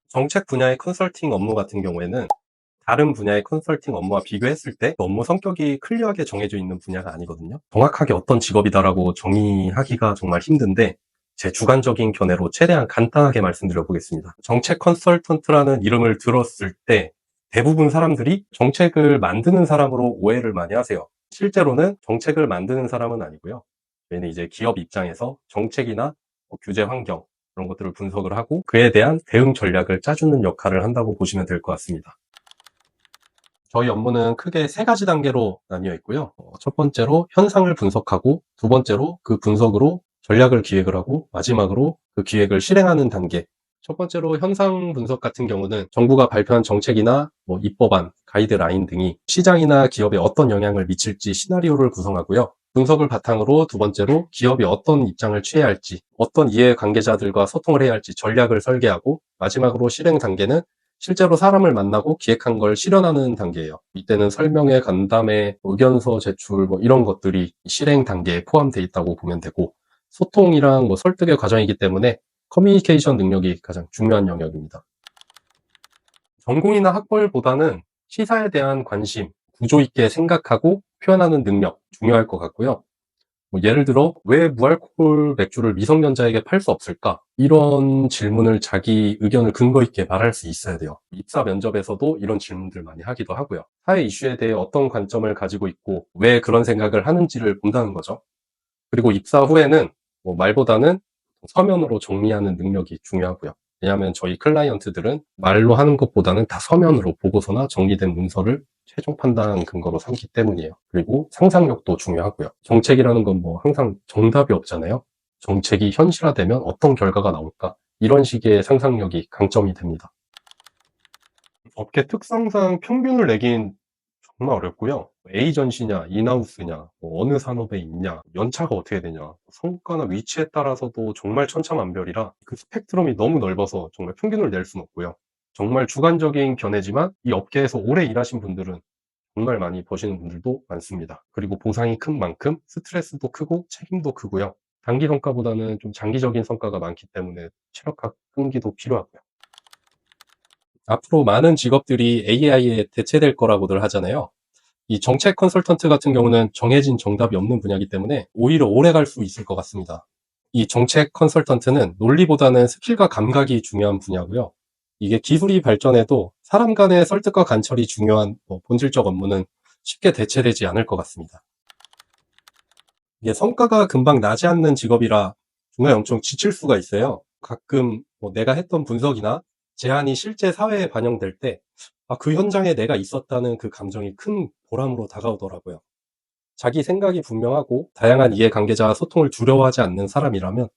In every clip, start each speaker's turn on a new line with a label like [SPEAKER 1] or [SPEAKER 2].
[SPEAKER 1] 정책 분야의 컨설팅 업무 같은 경우에는 다른 분야의 컨설팅 업무와 비교했을 때 업무 성격이 클리어하게 정해져 있는 분야가 아니거든요. 정확하게 어떤 직업이다라고 정의하기가 정말 힘든데 제 주관적인 견해로 최대한 간단하게 말씀드려 보겠습니다. 정책 컨설턴트라는 이름을 들었을 때 대부분 사람들이 정책을 만드는 사람으로 오해를 많이 하세요. 실제로는 정책을 만드는 사람은 아니고요. 저희는 이제 기업 입장에서 정책이나 규제 환경 그런 것들을 분석을 하고 그에 대한 대응 전략을 짜주는 역할을 한다고 보시면 될 것 같습니다. 저희 업무는 크게 세 가지 단계로 나뉘어 있고요. 첫 번째로 현상을 분석하고, 두 번째로 그 분석으로 전략을 기획을 하고, 마지막으로 그 기획을 실행하는 단계. 첫 번째로 현상 분석 같은 경우는 정부가 발표한 정책이나 입법안, 가이드라인 등이 시장이나 기업에 어떤 영향을 미칠지 시나리오를 구성하고요. 분석을 바탕으로 두 번째로 기업이 어떤 입장을 취해야 할지, 어떤 이해관계자들과 소통을 해야 할지 전략을 설계하고, 마지막으로 실행 단계는 실제로 사람을 만나고 기획한 걸 실현하는 단계예요. 이때는 설명회, 간담회, 의견서 제출 이런 것들이 실행 단계에 포함되어 있다고 보면 되고 소통이랑 설득의 과정이기 때문에 커뮤니케이션 능력이 가장 중요한 영역입니다. 전공이나 학벌보다는 시사에 대한 관심, 구조 있게 생각하고 표현하는 능력 중요할 것 같고요. 예를 들어 왜 무알코올 맥주를 미성년자에게 팔 수 없을까? 이런 질문을 자기 의견을 근거 있게 말할 수 있어야 돼요. 입사 면접에서도 이런 질문들 많이 하기도 하고요. 사회 이슈에 대해 어떤 관점을 가지고 있고 왜 그런 생각을 하는지를 본다는 거죠. 그리고 입사 후에는 말보다는 서면으로 정리하는 능력이 중요하고요. 왜냐하면 저희 클라이언트들은 말로 하는 것보다는 다 서면으로 보고서나 정리된 문서를 최종 판단 근거로 삼기 때문이에요. 그리고 상상력도 중요하고요. 정책이라는 건 항상 정답이 없잖아요. 정책이 현실화되면 어떤 결과가 나올까? 이런 식의 상상력이 강점이 됩니다. 업계 특성상 평균을 내긴 정말 어렵고요. 에이전시냐, 인하우스냐, 어느 산업에 있냐, 연차가 어떻게 되냐, 성과나 위치에 따라서도 정말 천차만별이라 그 스펙트럼이 너무 넓어서 정말 평균을 낼 수는 없고요. 정말 주관적인 견해지만 이 업계에서 오래 일하신 분들은 정말 많이 버시는 분들도 많습니다. 그리고 보상이 큰 만큼 스트레스도 크고 책임도 크고요. 단기 성과보다는 좀 장기적인 성과가 많기 때문에 체력학 끈기도 필요하고요. 앞으로 많은 직업들이 AI에 대체될 거라고들 하잖아요. 이 정책 컨설턴트 같은 경우는 정해진 정답이 없는 분야이기 때문에 오히려 오래 갈 수 있을 것 같습니다. 이 정책 컨설턴트는 논리보다는 스킬과 감각이 중요한 분야고요. 이게 기술이 발전해도 사람 간의 설득과 관철이 중요한 본질적 업무는 쉽게 대체되지 않을 것 같습니다. 이게 성과가 금방 나지 않는 직업이라 중간에 엄청 지칠 수가 있어요. 가끔 내가 했던 분석이나 제안이 실제 사회에 반영될 때 그 현장에 내가 있었다는 그 감정이 큰 보람으로 다가오더라고요. 자기 생각이 분명하고 다양한 이해관계자와 소통을 두려워하지 않는 사람이라면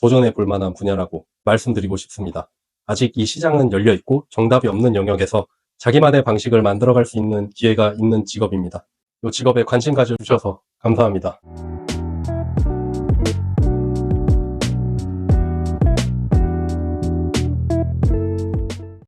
[SPEAKER 1] 도전해 볼 만한 분야라고 말씀드리고 싶습니다. 아직 이 시장은 열려 있고 정답이 없는 영역에서 자기만의 방식을 만들어갈 수 있는 기회가 있는 직업입니다. 이 직업에 관심 가져주셔서 감사합니다.